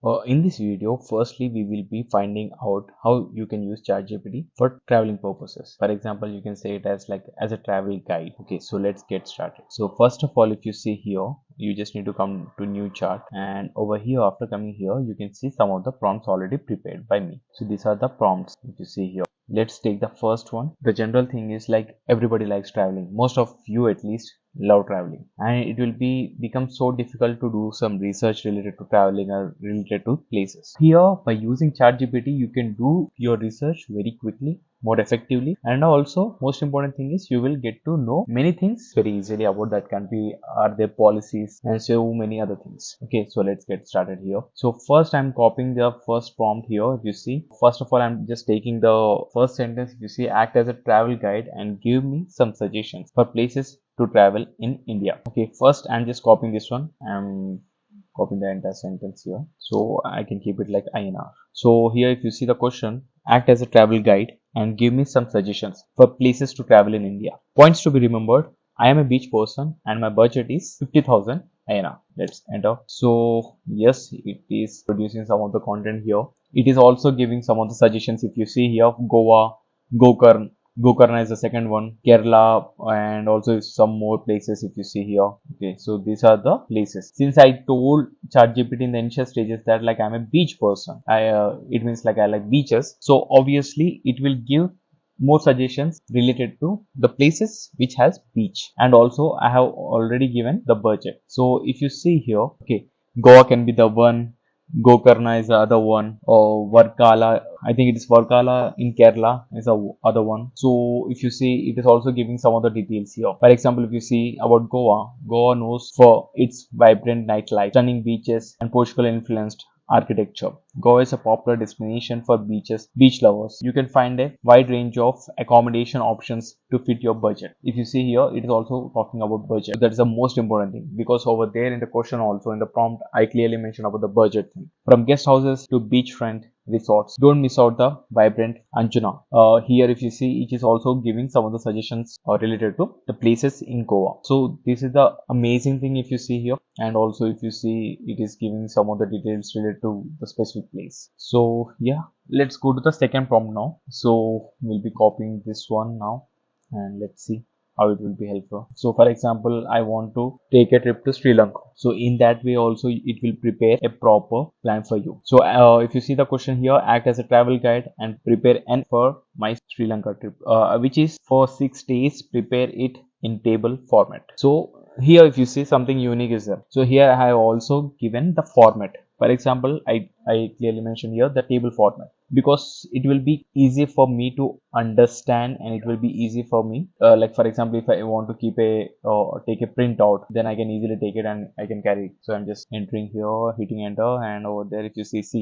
In this video, firstly, we will be finding out how you can use ChatGPT for traveling purposes. For example, you can say it as as a travel guide. Okay, so let's get started. So first of all, if you see here, you just need to come to new chart, and over here, after coming here, you can see some of the prompts already prepared by me. So these are the prompts if you see here. Let's take the first one. The general thing is like everybody likes traveling. Most of you at least love traveling, and it will become so difficult to do some research related to traveling or related to places. Here, by using ChatGPT, you can do your research very quickly, more effectively, and also most important thing is you will get to know many things very easily about that country, are their policies, and so many other things. Okay, so let's get started here. So first I'm copying the first prompt here. If you see, first of all, I'm just taking the first sentence. If you see, act as a travel guide and give me some suggestions for places to travel in India. Okay, first I'm just copying this one. I'm copying the entire sentence here, so I can keep it like INR. So here, if you see the question, act as a travel guide and give me some suggestions for places to travel in India. Points to be remembered: I am a beach person and my budget is 50,000 INR. Let's enter. So yes, it is producing some of the content here. It is also giving some of the suggestions. If you see here, Goa, Gokarn, Gokarna is the second one, Kerala, and also some more places if you see here. Okay, so these are the places. Since I told ChatGPT in the initial stages that like I'm a beach person, it means like I like beaches. So obviously it will give more suggestions related to the places which has beach, and also I have already given the budget. So if you see here, okay, Goa can be the one, Gokarna is the other one, or Varkala, I think it is Varkala in Kerala is the other one. So if you see, it is also giving some of the details here. For example, if you see about Goa, Goa knows for its vibrant nightlife, stunning beaches, and Portugal influenced architecture. Goa is a popular destination for beach lovers. You can find a wide range of accommodation options to fit your budget. If you see here, it is also talking about budget. That is the most important thing, because over there in the question, also in the prompt, I clearly mentioned about the budget thing. From guest houses to beachfront resorts, don't miss out the vibrant Anjuna. Here if you see, it is also giving some of the suggestions related to the places in Goa. So this is the amazing thing if you see here, and also if you see, it is giving some of the details related to the specific place. So yeah, let's go to the second prompt now. So we'll be copying this one now, and let's see how it will be helpful. So for example, I want to take a trip to Sri Lanka. So in that way also it will prepare a proper plan for you. So if you see the question here, act as a travel guide and prepare an for my Sri Lanka trip, which is for 6 days, prepare it in table format. So here if you see, something unique is there. So here I have also given the format. For example, I clearly mentioned here the table format, because it will be easy for me to understand, and it will be easy for me, like for example, if I want to keep a take a printout, then I can easily take it and I can carry it. So I'm just entering here, hitting enter, and over there if you see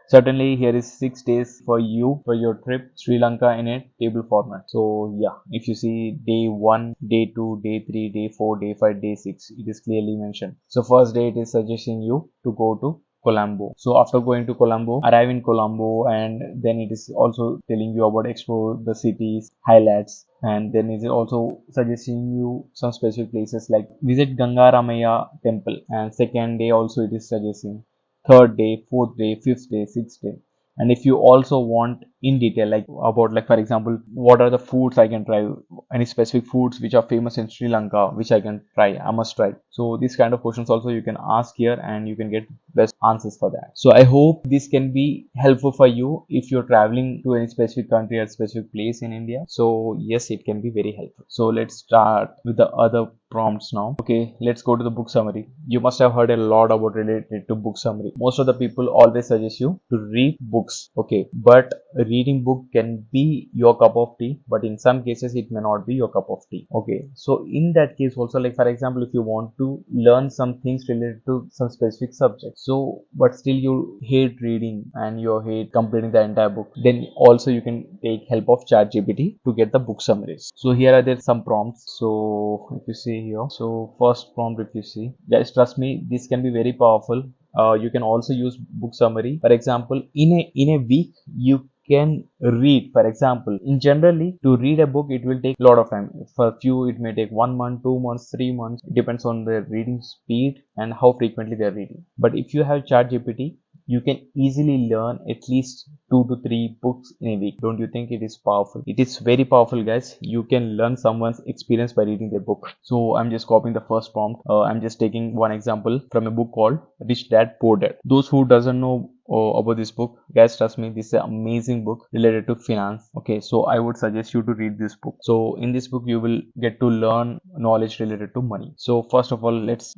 certainly here is 6 days for you for your trip Sri Lanka in a table format. So yeah, if you see day 1, day 2, day 3, day 4, day 5, day 6, it is clearly mentioned. So first day it is suggesting you to go to Colombo. So after going to Colombo, arrive in Colombo, and then it is also telling you about explore the cities, highlights, and then it is also suggesting you some specific places like visit Ganga Ramaya temple. And second day also it is suggesting, third day, fourth day, fifth day, sixth day. And if you also want in detail, like about, like for example, what are the foods I can try, any specific foods which are famous in Sri Lanka which I can try, I must try. So these kind of questions also you can ask here, and you can get best answers for that. So I hope this can be helpful for you if you're traveling to any specific country or specific place in India. So yes, it can be very helpful. So let's start with the other prompts now. Okay, let's go to the book summary. You must have heard a lot about related to book summary. Most of the people always suggest you to read books. Okay, but reading book can be your cup of tea, but in some cases it may not be your cup of tea. Okay, so in that case also, like for example, if you want to learn some things related to some specific subject, so but still you hate reading and you hate completing the entire book, then also you can take help of ChatGPT to get the book summaries. So here are there some prompts. So if you see here, so first prompt, if you see, guys, trust me, this can be very powerful. You can also use book summary. For example, in a week you can read. For example, in generally to read a book it will take a lot of time. For few it may take 1 month, 2 months, 3 months. It depends on their reading speed and how frequently they are reading. But if you have ChatGPT, you can easily learn at least 2 to 3 books in a week. Don't you think it is powerful? It is very powerful, guys. You can learn someone's experience by reading their book. So I'm just copying the first prompt. I'm just taking one example from a book called Rich Dad Poor Dad. Those who doesn't know about this book, guys, trust me, this is an amazing book related to finance. Okay, so I would suggest you to read this book. So in this book you will get to learn knowledge related to money. So first of all, let's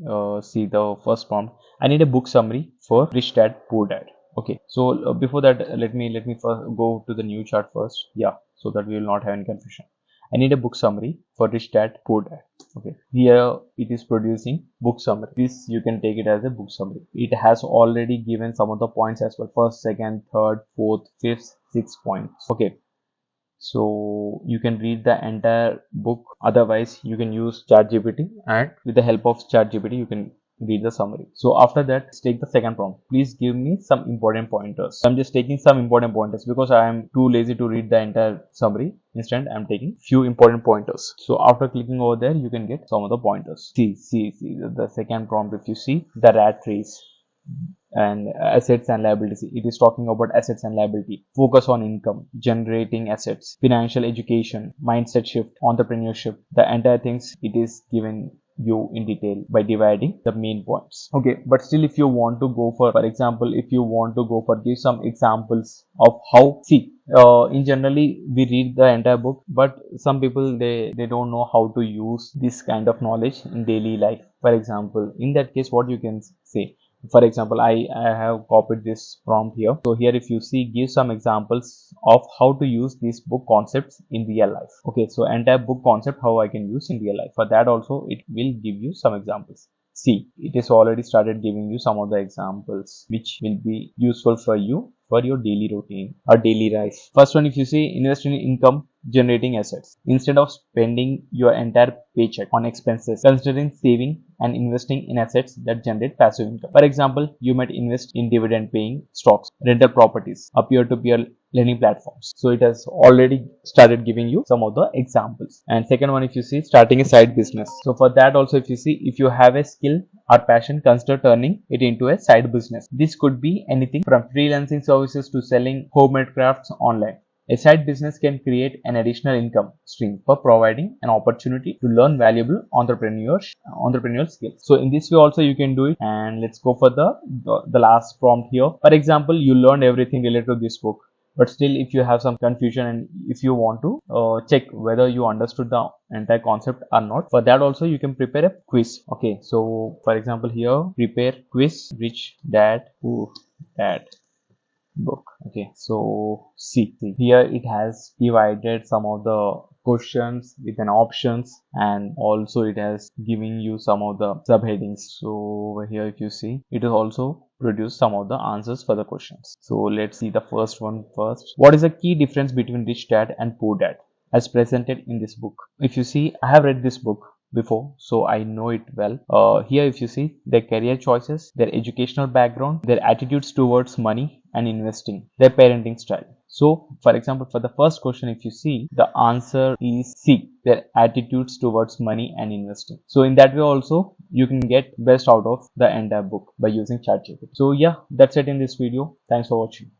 see the first prompt. I need a book summary for Rich Dad Poor Dad. Okay, so before that, let me first go to the new chart first. Yeah, so that we will not have any confusion. I need a book summary for Rich Dad Poor Dad. Okay, here it is producing book summary. This you can take it as a book summary. It has already given some of the points as well: first, second, third, fourth, fifth, 6 points. Okay, so you can read the entire book. Otherwise, you can use ChatGPT, and with the help of ChatGPT, you can read the summary. So after that, let's take the second prompt. Please give me some important pointers. I'm just taking some important pointers because I am too lazy to read the entire summary. Instead, I'm taking few important pointers. So after clicking over there, you can get some of the pointers. See the second prompt. If you see the rat race and assets and liabilities, it is talking about assets and liability, focus on income, generating assets, financial education, mindset shift, entrepreneurship. The entire things it is given you in detail by dividing the main points. Okay, but still, if you want to go for example, if you want to go for give some examples of how, see, in generally we read the entire book, but some people they don't know how to use this kind of knowledge in daily life. For example, in that case, what you can say, for example, I have copied this prompt here. So here, if you see, give some examples of how to use these book concepts in real life. Okay, so entire book concept how I can use in real life. For that also, it will give you some examples. See, it is already started giving you some of the examples which will be useful for you for your daily routine or daily life. First one, if you see, invest in income generating assets. Instead of spending your entire paycheck on expenses, considering saving and investing in assets that generate passive income. For example, you might invest in dividend paying stocks, rental properties, or peer-to-peer lending platforms. So it has already started giving you some of the examples. And second one, if you see, starting a side business. So for that also, if you see, if you have a skill or passion, consider turning it into a side business. This could be anything from freelancing services to selling homemade crafts online. A side business can create an additional income stream for providing an opportunity to learn valuable entrepreneurial skills. So in this way also you can do it. And let's go for the last prompt here. For example, you learned everything related to this book, but still if you have some confusion and if you want to check whether you understood the entire concept or not, for that also you can prepare a quiz. Okay, so for example, here, prepare quiz Rich Dad Poor Dad book. Okay, so see here it has divided some of the questions with an options, and also it has giving you some of the subheadings. So over here, if you see, it has also produced some of the answers for the questions. So let's see the first one first. What is the key difference between Rich Dad and Poor Dad as presented in this book? If you see, I have read this book before, so I know it well. Here, if you see, their career choices, their educational background, their attitudes towards money and investing, their parenting style. So for example, for the first question, if you see, the answer is C, their attitudes towards money and investing. So in that way also you can get best out of the entire book by using ChatGPT. So yeah, that's it in this video. Thanks for watching.